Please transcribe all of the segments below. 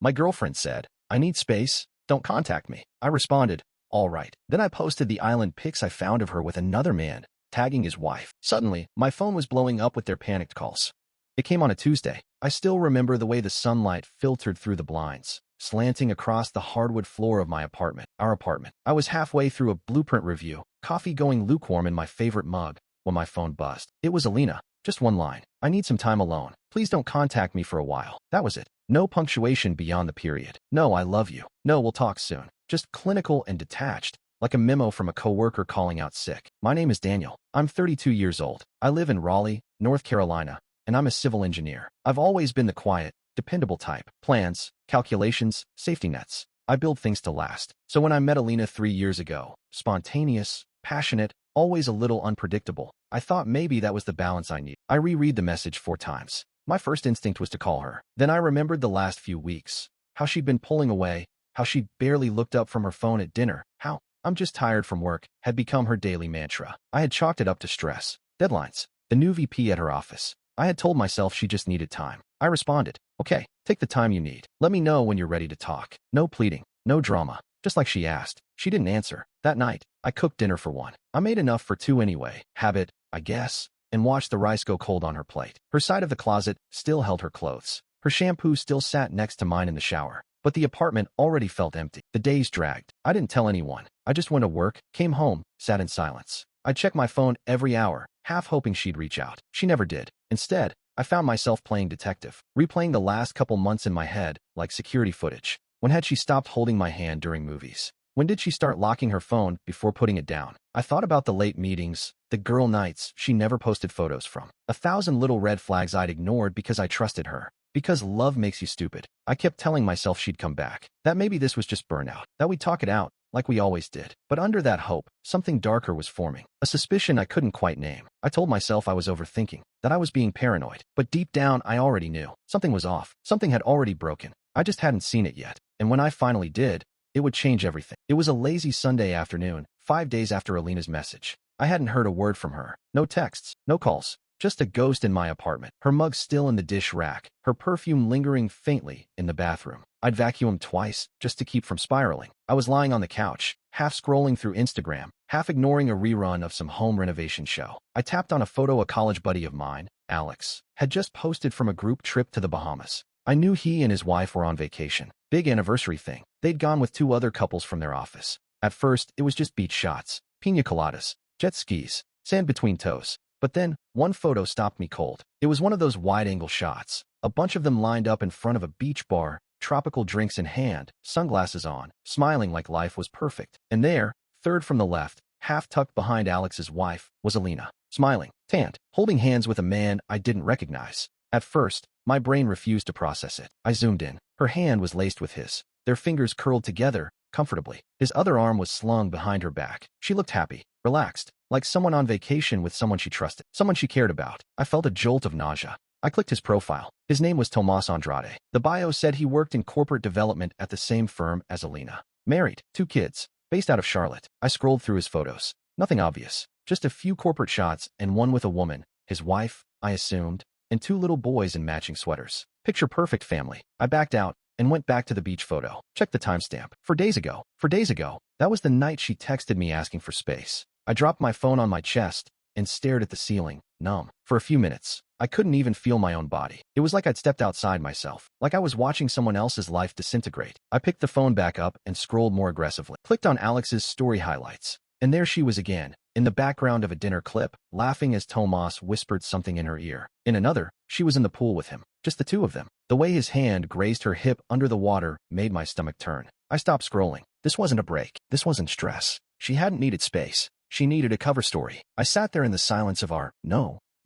My girlfriend said, I need space, don't contact me. I responded, all right. Then I posted the island pics I found of her with another man, tagging his wife. Suddenly, my phone was blowing up with their panicked calls. It came on a Tuesday. I still remember the way the sunlight filtered through the blinds, slanting across the hardwood floor of my apartment, our apartment. I was halfway through a blueprint review, coffee going lukewarm in my favorite mug, when my phone buzzed. It was Alina. Just one line. I need some time alone. Please don't contact me for a while. That was it. No punctuation beyond the period. No, I love you. No, we'll talk soon. Just clinical and detached, like a memo from a coworker calling out sick. My name is Daniel. I'm 32 years old. I live in Raleigh, North Carolina, and I'm a civil engineer. I've always been the quiet, dependable type. Plans, calculations, safety nets. I build things to last. So when I met Alina 3 years ago, spontaneous, passionate, always a little unpredictable, I thought maybe that was the balance I need. I reread the message 4 times. My first instinct was to call her. Then I remembered the last few weeks, how she'd been pulling away, how she'd barely looked up from her phone at dinner, how "I'm just tired from work" had become her daily mantra. I had chalked it up to stress, deadlines, the new VP at her office. I had told myself she just needed time. I responded, okay, take the time you need. Let me know when you're ready to talk. No pleading, no drama. Just like she asked. She didn't answer. That night, I cooked dinner for 1. I made enough for 2 anyway. Habit, I guess, and watched the rice go cold on her plate. Her side of the closet still held her clothes. Her shampoo still sat next to mine in the shower. But the apartment already felt empty. The days dragged. I didn't tell anyone. I just went to work, came home, sat in silence. I checked my phone every hour, half hoping she'd reach out. She never did. Instead, I found myself playing detective, replaying the last couple months in my head, like security footage. When had she stopped holding my hand during movies? When did she start locking her phone before putting it down? I thought about the late meetings, the girl nights she never posted photos from. 1,000 little red flags I'd ignored because I trusted her. Because love makes you stupid. I kept telling myself she'd come back. That maybe this was just burnout. That we'd talk it out, like we always did. But under that hope, something darker was forming. A suspicion I couldn't quite name. I told myself I was overthinking, that I was being paranoid. But deep down, I already knew. Something was off. Something had already broken. I just hadn't seen it yet. And when I finally did, it would change everything. It was a lazy Sunday afternoon, 5 days after Alina's message. I hadn't heard a word from her. No texts, no calls. Just a ghost in my apartment. Her mug still in the dish rack, her perfume lingering faintly in the bathroom. I'd vacuumed twice, just to keep from spiraling. I was lying on the couch, half scrolling through Instagram, half ignoring a rerun of some home renovation show. I tapped on a photo a college buddy of mine, Alex, had just posted from a group trip to the Bahamas. I knew he and his wife were on vacation. Big anniversary thing. They'd gone with 2 other couples from their office. At first, it was just beach shots, pina coladas, jet skis, sand between toes. But then, one photo stopped me cold. It was one of those wide-angle shots. A bunch of them lined up in front of a beach bar, tropical drinks in hand, sunglasses on, smiling like life was perfect. And there, third from the left, half tucked behind Alex's wife, was Alina, smiling, tanned, holding hands with a man I didn't recognize. At first, my brain refused to process it. I zoomed in. Her hand was laced with his. Their fingers curled together, comfortably. His other arm was slung behind her back. She looked happy, relaxed, like someone on vacation with someone she trusted, someone she cared about. I felt a jolt of nausea. I clicked his profile. His name was Tomas Andrade. The bio said he worked in corporate development at the same firm as Alina. Married, 2 kids, based out of Charlotte. I scrolled through his photos. Nothing obvious. Just a few corporate shots and one with a woman, his wife, I assumed, and 2 little boys in matching sweaters. Picture perfect family. I backed out and went back to the beach photo. Checked the timestamp. 4 days ago. 4 days ago. That was the night she texted me asking for space. I dropped my phone on my chest and stared at the ceiling, numb. For a few minutes, I couldn't even feel my own body. It was like I'd stepped outside myself, like I was watching someone else's life disintegrate. I picked the phone back up and scrolled more aggressively. Clicked on Alex's story highlights. And there she was again, in the background of a dinner clip, laughing as Tomas whispered something in her ear. In another, she was in the pool with him, just the 2 of them. The way his hand grazed her hip under the water made my stomach turn. I stopped scrolling. This wasn't a break. This wasn't stress. She hadn't needed space. She needed a cover story. I sat there in the silence of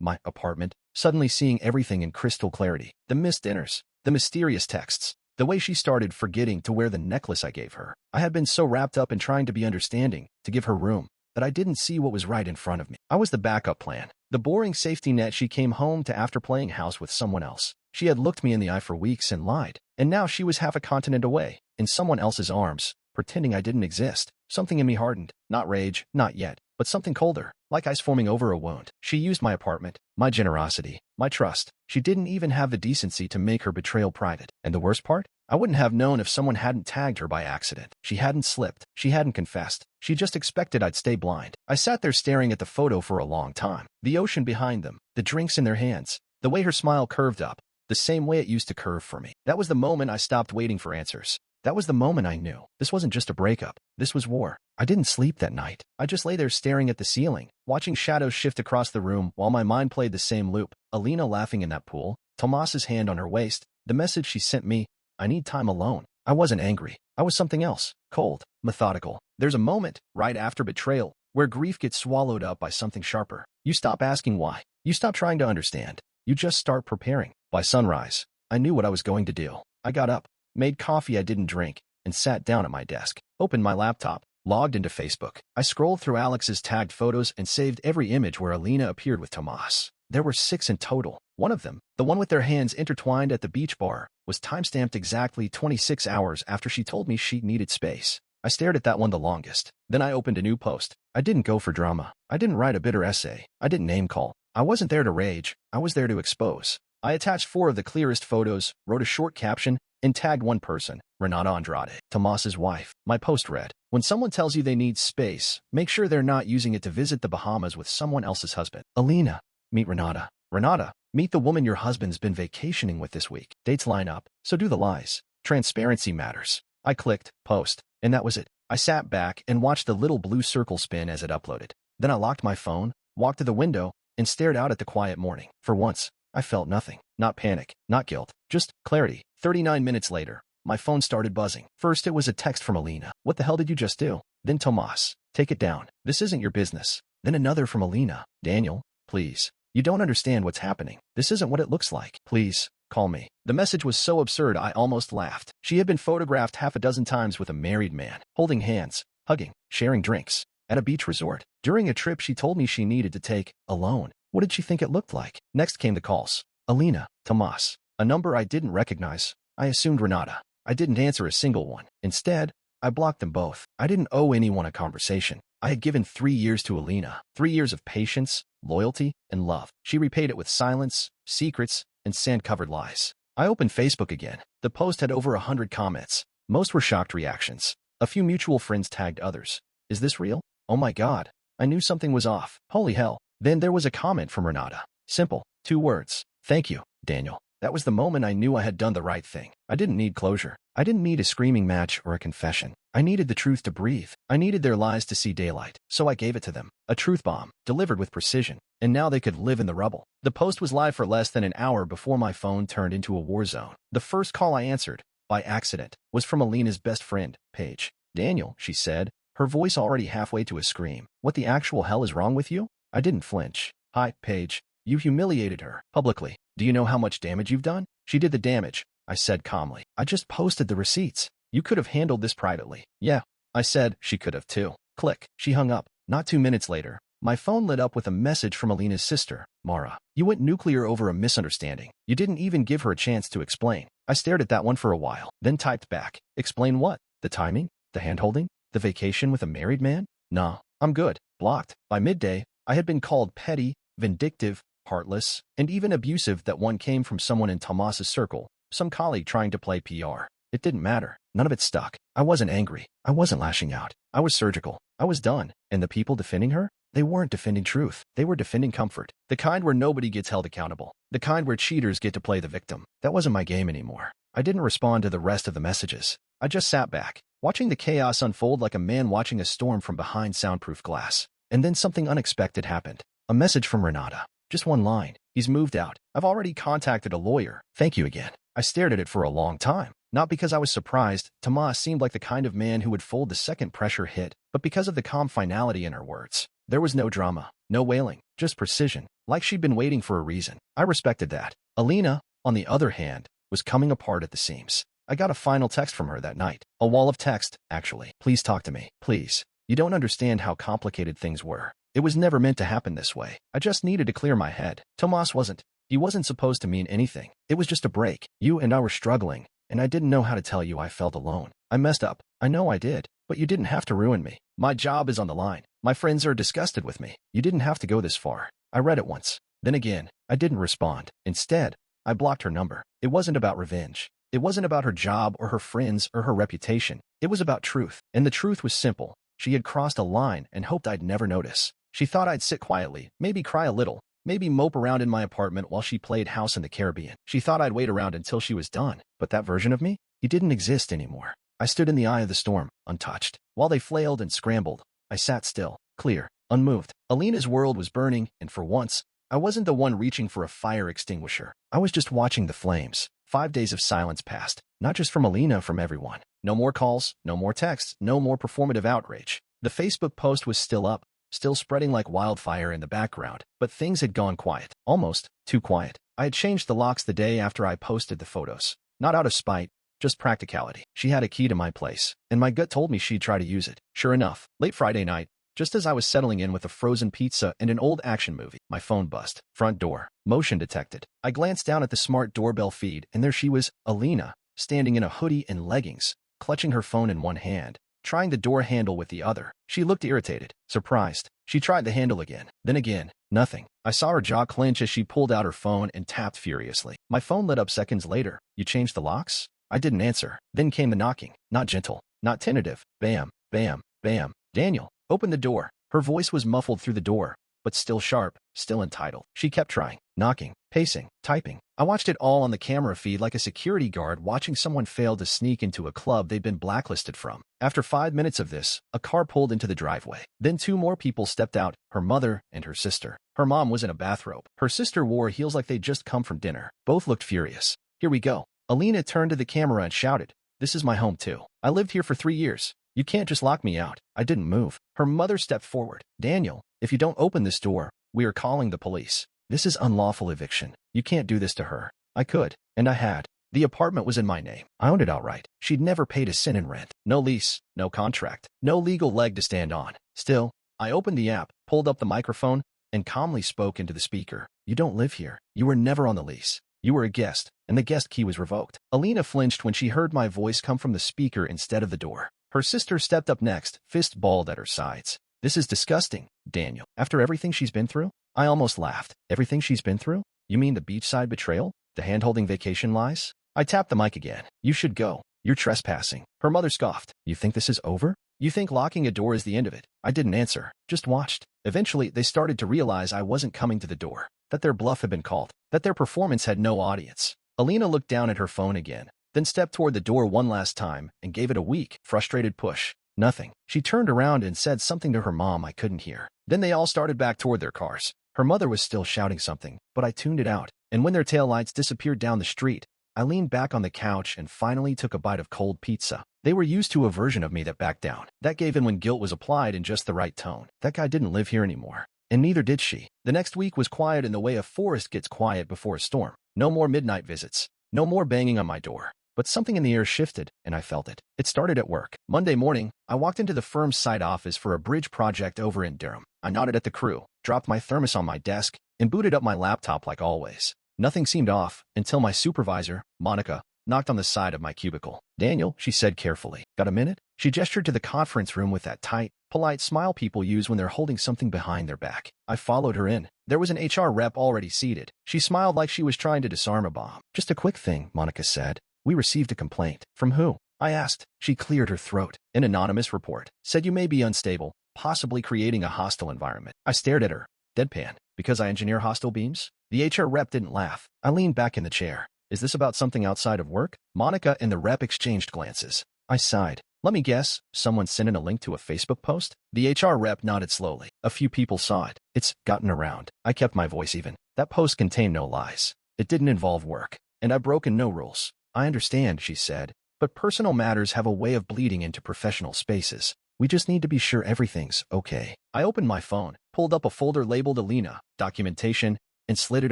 my apartment, suddenly seeing everything in crystal clarity. The missed dinners, the mysterious texts, the way she started forgetting to wear the necklace I gave her. I had been so wrapped up in trying to be understanding, to give her room, that I didn't see what was right in front of me. I was the backup plan, the boring safety net she came home to after playing house with someone else. She had looked me in the eye for weeks and lied, and now she was half a continent away, in someone else's arms, pretending I didn't exist. Something in me hardened. Not rage, not yet, but something colder, like ice forming over a wound. She used my apartment, my generosity, my trust. She didn't even have the decency to make her betrayal private. And the worst part? I wouldn't have known if someone hadn't tagged her by accident. She hadn't slipped. She hadn't confessed. She just expected I'd stay blind. I sat there staring at the photo for a long time. The ocean behind them, the drinks in their hands, the way her smile curved up, the same way it used to curve for me. That was the moment I stopped waiting for answers. That was the moment I knew. This wasn't just a breakup. This was war. I didn't sleep that night. I just lay there staring at the ceiling, watching shadows shift across the room while my mind played the same loop. Alina laughing in that pool, Tomas's hand on her waist, the message she sent me, I need time alone. I wasn't angry. I was something else. Cold. Methodical. There's a moment, right after betrayal, where grief gets swallowed up by something sharper. You stop asking why. You stop trying to understand. You just start preparing. By sunrise, I knew what I was going to do. I got up, made coffee I didn't drink, and sat down at my desk. Opened my laptop, logged into Facebook. I scrolled through Alex's tagged photos and saved every image where Alina appeared with Tomas. There were 6 in total. One of them, the one with their hands intertwined at the beach bar, was timestamped exactly 26 hours after she told me she needed space. I stared at that one the longest. Then I opened a new post. I didn't go for drama. I didn't write a bitter essay. I didn't name call. I wasn't there to rage. I was there to expose. I attached 4 of the clearest photos, wrote a short caption, and tagged one person, Renata Andrade, Tomas's wife. My post read, when someone tells you they need space, make sure they're not using it to visit the Bahamas with someone else's husband. Alina, meet Renata. Renata, meet the woman your husband's been vacationing with this week. Dates line up, so do the lies. Transparency matters. I clicked, post, and that was it. I sat back and watched the little blue circle spin as it uploaded. Then I locked my phone, walked to the window, and stared out at the quiet morning. For once, I felt nothing. Not panic, not guilt, just clarity. 39 minutes later, my phone started buzzing. First, it was a text from Alina. What the hell did you just do? Then Tomas, take it down. This isn't your business. Then another from Alina. Daniel, please. You don't understand what's happening. This isn't what it looks like. Please, call me. The message was so absurd I almost laughed. She had been photographed half a dozen times with a married man, holding hands, hugging, sharing drinks, at a beach resort. During a trip she told me she needed to take, alone. What did she think it looked like? Next came the calls. Alina, Tomas. A number I didn't recognize. I assumed Renata. I didn't answer a single one. Instead, I blocked them both. I didn't owe anyone a conversation. I had given 3 years to Alina. 3 years of patience, loyalty, and love. She repaid it with silence, secrets, and sand-covered lies. I opened Facebook again. The post had over 100 comments. Most were shocked reactions. A few mutual friends tagged others. Is this real? Oh my God. I knew something was off. Holy hell. Then there was a comment from Renata. Simple. 2 words. Thank you, Daniel. That was the moment I knew I had done the right thing. I didn't need closure. I didn't need a screaming match or a confession. I needed the truth to breathe. I needed their lies to see daylight. So I gave it to them. A truth bomb, delivered with precision. And now they could live in the rubble. The post was live for less than an hour before my phone turned into a war zone. The first call I answered, by accident, was from Alina's best friend, Paige. Daniel, she said, her voice already halfway to a scream. What the actual hell is wrong with you? I didn't flinch. Hi, Paige. You humiliated her, publicly. Do you know how much damage you've done? She did the damage, I said calmly. I just posted the receipts. You could have handled this privately. Yeah, I said she could have too. Click. She hung up. Not 2 minutes later, my phone lit up with a message from Alina's sister, Mara. You went nuclear over a misunderstanding. You didn't even give her a chance to explain. I stared at that one for a while, then typed back. Explain what? The timing? The handholding? The vacation with a married man? Nah, I'm good. Blocked. By midday, I had been called petty, vindictive, heartless, and even abusive. That one came from someone in Tomas's circle, some colleague trying to play PR. It didn't matter. None of it stuck. I wasn't angry. I wasn't lashing out. I was surgical. I was done. And the people defending her? They weren't defending truth. They were defending comfort. The kind where nobody gets held accountable. The kind where cheaters get to play the victim. That wasn't my game anymore. I didn't respond to the rest of the messages. I just sat back, watching the chaos unfold like a man watching a storm from behind soundproof glass. And then something unexpected happened. A message from Renata. Just one line. He's moved out. I've already contacted a lawyer. Thank you again. I stared at it for a long time. Not because I was surprised. Tomas seemed like the kind of man who would fold the second pressure hit, but because of the calm finality in her words. There was no drama, no wailing, just precision, like she'd been waiting for a reason. I respected that. Alina, on the other hand, was coming apart at the seams. I got a final text from her that night. A wall of text, actually. Please talk to me. Please. You don't understand how complicated things were. It was never meant to happen this way. I just needed to clear my head. Tomas wasn't. He wasn't supposed to mean anything. It was just a break. You and I were struggling, and I didn't know how to tell you I felt alone. I messed up. I know I did. But you didn't have to ruin me. My job is on the line. My friends are disgusted with me. You didn't have to go this far. I read it once. Then again, I didn't respond. Instead, I blocked her number. It wasn't about revenge. It wasn't about her job or her friends or her reputation. It was about truth. And the truth was simple. She had crossed a line and hoped I'd never notice. She thought I'd sit quietly, maybe cry a little, maybe mope around in my apartment while she played House in the Caribbean. She thought I'd wait around until she was done. But that version of me? He didn't exist anymore. I stood in the eye of the storm, untouched. While they flailed and scrambled, I sat still, clear, unmoved. Alina's world was burning, and for once, I wasn't the one reaching for a fire extinguisher. I was just watching the flames. 5 days of silence passed, not just from Alina, from everyone. No more calls, no more texts, no more performative outrage. The Facebook post was still up, still spreading like wildfire in the background, but things had gone quiet, almost too quiet. I had changed the locks the day after I posted the photos. Not out of spite, just practicality. She had a key to my place, and my gut told me she'd try to use it. Sure enough, late Friday night, just as I was settling in with a frozen pizza and an old action movie, my phone buzzed. Front door. Motion detected. I glanced down at the smart doorbell feed, and there she was, Alina, standing in a hoodie and leggings, clutching her phone in one hand, trying the door handle with the other. She looked irritated, surprised. She tried the handle again, then again. Nothing. I saw her jaw clench as she pulled out her phone and tapped furiously. My phone lit up seconds later. You changed the locks? I didn't answer. Then came the knocking. Not gentle, not tentative. Bam, bam, bam. Daniel, open the door. Her voice was muffled through the door, but still sharp, still entitled. She kept trying, knocking, pacing, typing. I watched it all on the camera feed like a security guard watching someone fail to sneak into a club they'd been blacklisted from. After 5 minutes of this, a car pulled into the driveway. Then 2 more people stepped out, her mother and her sister. Her mom was in a bathrobe. Her sister wore heels like they'd just come from dinner. Both looked furious. Here we go. Alina turned to the camera and shouted, "This is my home too. I lived here for 3 years. You can't just lock me out." I didn't move. Her mother stepped forward. "Daniel, if you don't open this door, we are calling the police. This is unlawful eviction. You can't do this to her." I could, and I had. The apartment was in my name. I owned it outright. She'd never paid a cent in rent. No lease, no contract, no legal leg to stand on. Still, I opened the app, pulled up the microphone, and calmly spoke into the speaker. "You don't live here. You were never on the lease. You were a guest, and the guest key was revoked." Alina flinched when she heard my voice come from the speaker instead of the door. Her sister stepped up next, fist balled at her sides. "This is disgusting, Daniel. After everything she's been through?" I almost laughed. "Everything she's been through? You mean the beachside betrayal? The hand-holding vacation lies?" I tapped the mic again. "You should go. You're trespassing." Her mother scoffed. "You think this is over? You think locking a door is the end of it?" I didn't answer, just watched. Eventually, they started to realize I wasn't coming to the door, that their bluff had been called, that their performance had no audience. Alina looked down at her phone again, then stepped toward the door one last time and gave it a weak, frustrated push. Nothing. She turned around and said something to her mom I couldn't hear. Then they all started back toward their cars. Her mother was still shouting something, but I tuned it out. And when their taillights disappeared down the street, I leaned back on the couch and finally took a bite of cold pizza. They were used to a version of me that backed down, that gave in when guilt was applied in just the right tone. That guy didn't live here anymore, and neither did she. The next week was quiet in the way a forest gets quiet before a storm. No more midnight visits, no more banging on my door. But something in the air shifted, and I felt it. It started at work. Monday morning, I walked into the firm's site office for a bridge project over in Durham. I nodded at the crew, dropped my thermos on my desk, and booted up my laptop like always. Nothing seemed off until my supervisor, Monica, knocked on the side of my cubicle. "Daniel," she said carefully. "Got a minute?" She gestured to the conference room with that tight, polite smile people use when they're holding something behind their back. I followed her in. There was an HR rep already seated. She smiled like she was trying to disarm a bomb. "Just a quick thing," Monica said. "We received a complaint." "From who?" I asked. She cleared her throat. "An anonymous report. Said you may be unstable, possibly creating a hostile environment." I stared at her, deadpan. "Because I engineer hostile beams?" The HR rep didn't laugh. I leaned back in the chair. "Is this about something outside of work?" Monica and the rep exchanged glances. I sighed. "Let me guess, someone sent in a link to a Facebook post?" The HR rep nodded slowly. "A few people saw it. It's gotten around." I kept my voice even. "That post contained no lies. It didn't involve work, and I've broken no rules." "I understand," she said, "but personal matters have a way of bleeding into professional spaces. We just need to be sure everything's okay." I opened my phone, pulled up a folder labeled Alina, documentation, and slid it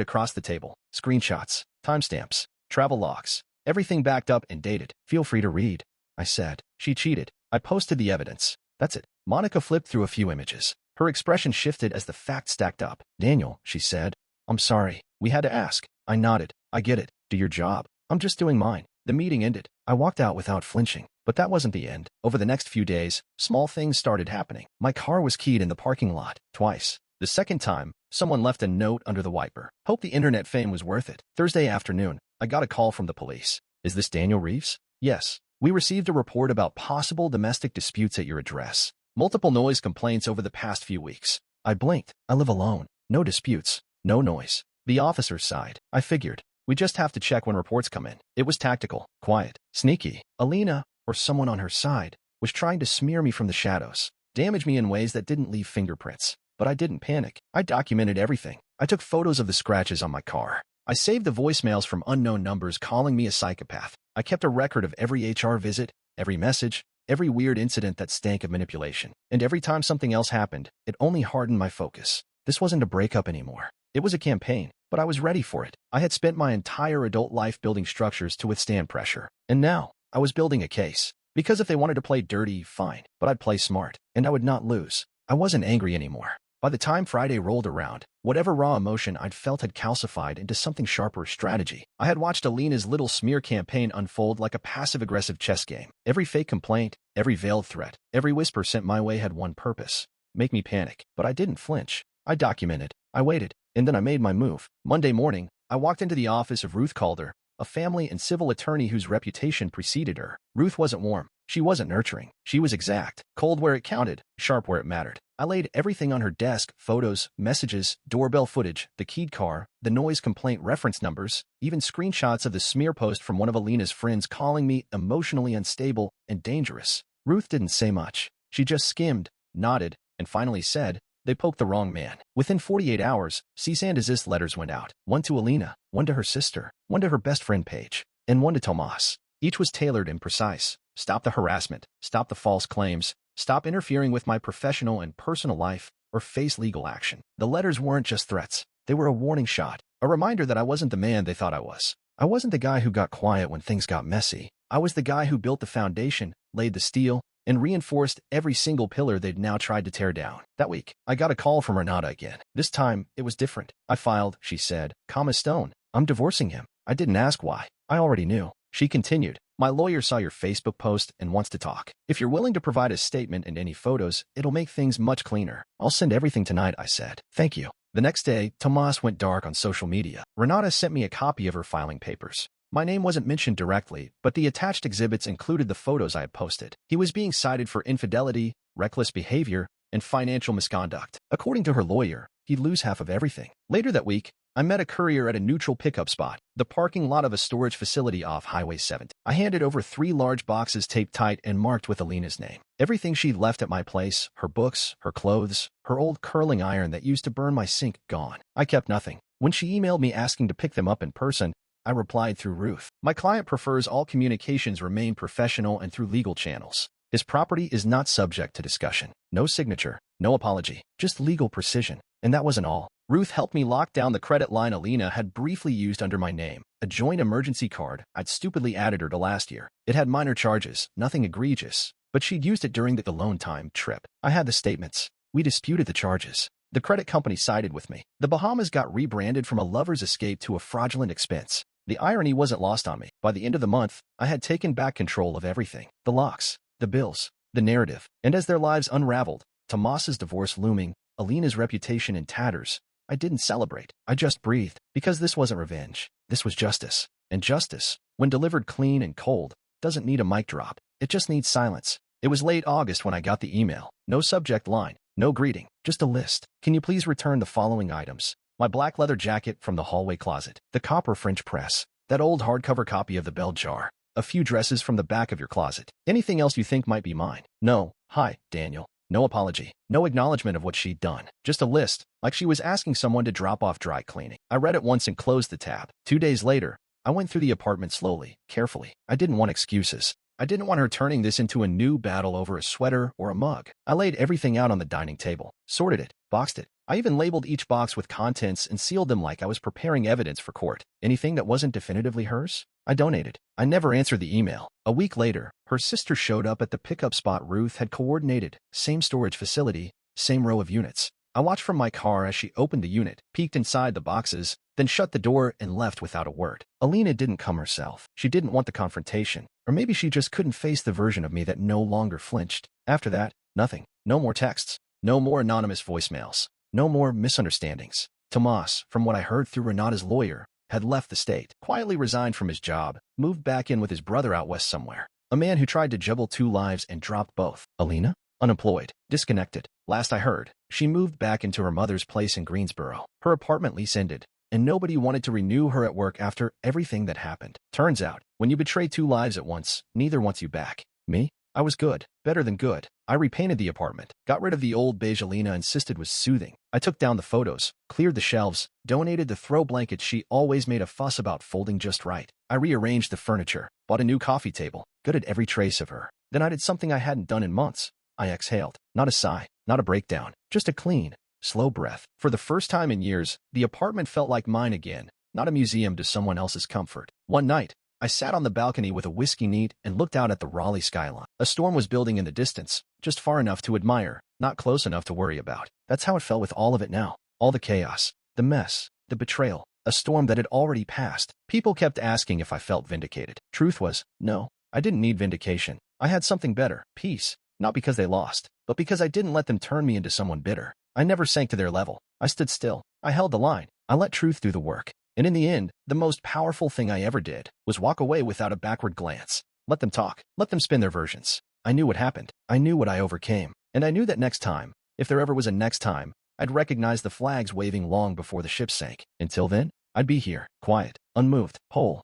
across the table. Screenshots, timestamps, travel logs, everything backed up and dated. "Feel free to read," I said. She cheated. I posted the evidence. That's it. Monica flipped through a few images. Her expression shifted as the facts stacked up. "Daniel," she said, "I'm sorry. We had to ask." I nodded. "I get it. Do your job. I'm just doing mine." The meeting ended. I walked out without flinching. But that wasn't the end. Over the next few days, small things started happening. My car was keyed in the parking lot, twice. The second time, someone left a note under the wiper. "Hope the internet fame was worth it." Thursday afternoon, I got a call from the police. Is this Daniel Reeves? Yes. We received a report about possible domestic disputes at your address. Multiple noise complaints over the past few weeks. I blinked. I live alone. No disputes. No noise. The officer sighed. I figured. We just have to check when reports come in. It was tactical, quiet, sneaky. Alina, or someone on her side, was trying to smear me from the shadows, damage me in ways that didn't leave fingerprints. But I didn't panic. I documented everything. I took photos of the scratches on my car. I saved the voicemails from unknown numbers calling me a psychopath. I kept a record of every HR visit, every message, every weird incident that stank of manipulation. And every time something else happened, it only hardened my focus. This wasn't a breakup anymore. It was a campaign, but I was ready for it. I had spent my entire adult life building structures to withstand pressure. And now, I was building a case. Because if they wanted to play dirty, fine, but I'd play smart, and I would not lose. I wasn't angry anymore. By the time Friday rolled around, whatever raw emotion I'd felt had calcified into something sharper strategy. I had watched Alina's little smear campaign unfold like a passive-aggressive chess game. Every fake complaint, every veiled threat, every whisper sent my way had one purpose: make me panic. But I didn't flinch. I documented. I waited. And then I made my move. Monday morning, I walked into the office of Ruth Calder, a family and civil attorney whose reputation preceded her. Ruth wasn't warm. She wasn't nurturing. She was exact. Cold where it counted, sharp where it mattered. I laid everything on her desk: photos, messages, doorbell footage, the keyed car, the noise complaint reference numbers, even screenshots of the smear post from one of Alina's friends calling me emotionally unstable and dangerous. Ruth didn't say much. She just skimmed, nodded, and finally said, "They poked the wrong man." Within 48 hours, cease and desist letters went out. One to Alina, one to her sister, one to her best friend Paige, and one to Tomas. Each was tailored and precise. Stop the harassment. Stop the false claims. Stop interfering with my professional and personal life, or face legal action. The letters weren't just threats. They were a warning shot, a reminder that I wasn't the man they thought I was. I wasn't the guy who got quiet when things got messy. I was the guy who built the foundation, laid the steel, and reinforced every single pillar they'd now tried to tear down. That week, I got a call from Renata again. This time, it was different. I filed, she said, calm as stone. I'm divorcing him. I didn't ask why. I already knew. She continued. My lawyer saw your Facebook post and wants to talk. If you're willing to provide a statement and any photos, it'll make things much cleaner. I'll send everything tonight, I said. Thank you. The next day, Tomas went dark on social media. Renata sent me a copy of her filing papers. My name wasn't mentioned directly, but the attached exhibits included the photos I had posted. He was being cited for infidelity, reckless behavior, and financial misconduct. According to her lawyer, he'd lose half of everything. Later that week, I met a courier at a neutral pickup spot, the parking lot of a storage facility off Highway 7. I handed over 3 large boxes taped tight and marked with Alina's name. Everything she'd left at my place, her books, her clothes, her old curling iron that used to burn my sink, gone. I kept nothing. When she emailed me asking to pick them up in person, I replied through Ruth. My client prefers all communications remain professional and through legal channels. His property is not subject to discussion. No signature, no apology, just legal precision. And that wasn't all. Ruth helped me lock down the credit line Alina had briefly used under my name, a joint emergency card I'd stupidly added her to last year. It had minor charges, nothing egregious, but she'd used it during the alone time trip. I had the statements. We disputed the charges. The credit company sided with me. The Bahamas got rebranded from a lover's escape to a fraudulent expense. The irony wasn't lost on me. By the end of the month, I had taken back control of everything. The locks, the bills, the narrative. And as their lives unraveled, Tomas's divorce looming, Alina's reputation in tatters, I didn't celebrate. I just breathed. Because this wasn't revenge. This was justice. And justice, when delivered clean and cold, doesn't need a mic drop. It just needs silence. It was late August when I got the email. No subject line. No greeting. Just a list. Can you please return the following items? My black leather jacket from the hallway closet. The copper French press. That old hardcover copy of the bell jar. A few dresses from the back of your closet. Anything else you think might be mine? No. Hi, Daniel. No apology. No acknowledgement of what she'd done. Just a list, like she was asking someone to drop off dry cleaning. I read it once and closed the tab. 2 days later, I went through the apartment slowly, carefully. I didn't want excuses. I didn't want her turning this into a new battle over a sweater or a mug. I laid everything out on the dining table, sorted it, boxed it. I even labeled each box with contents and sealed them like I was preparing evidence for court. Anything that wasn't definitively hers, I donated. I never answered the email. A week later, her sister showed up at the pickup spot Ruth had coordinated. Same storage facility, same row of units. I watched from my car as she opened the unit, peeked inside the boxes, then shut the door and left without a word. Alina didn't come herself. She didn't want the confrontation. Or maybe she just couldn't face the version of me that no longer flinched. After that, nothing. No more texts. No more anonymous voicemails. No more misunderstandings. Tomas, from what I heard through Renata's lawyer, had left the state, quietly resigned from his job, moved back in with his brother out west somewhere. A man who tried to juggle 2 lives and dropped both. Alina? Unemployed. Disconnected. Last I heard, she moved back into her mother's place in Greensboro. Her apartment lease ended, and nobody wanted to renew her at work after everything that happened. Turns out, when you betray 2 lives at once, neither wants you back. Me? I was good. Better than good. I repainted the apartment, got rid of the old beige Alina insisted was soothing. I took down the photos, cleared the shelves, donated the throw blankets she always made a fuss about folding just right. I rearranged the furniture, bought a new coffee table, gutted every trace of her. Then I did something I hadn't done in months. I exhaled. Not a sigh, not a breakdown, just a clean, slow breath. For the first time in years, the apartment felt like mine again, not a museum to someone else's comfort. One night, I sat on the balcony with a whiskey neat and looked out at the Raleigh skyline. A storm was building in the distance, just far enough to admire, not close enough to worry about. That's how it felt with all of it now. All the chaos, the mess, the betrayal, a storm that had already passed. People kept asking if I felt vindicated. Truth was, no, I didn't need vindication. I had something better, peace, not because they lost, but because I didn't let them turn me into someone bitter. I never sank to their level. I stood still. I held the line. I let truth do the work. And in the end, the most powerful thing I ever did was walk away without a backward glance. Let them talk. Let them spin their versions. I knew what happened. I knew what I overcame. And I knew that next time, if there ever was a next time, I'd recognize the flags waving long before the ship sank. Until then, I'd be here, quiet, unmoved, whole,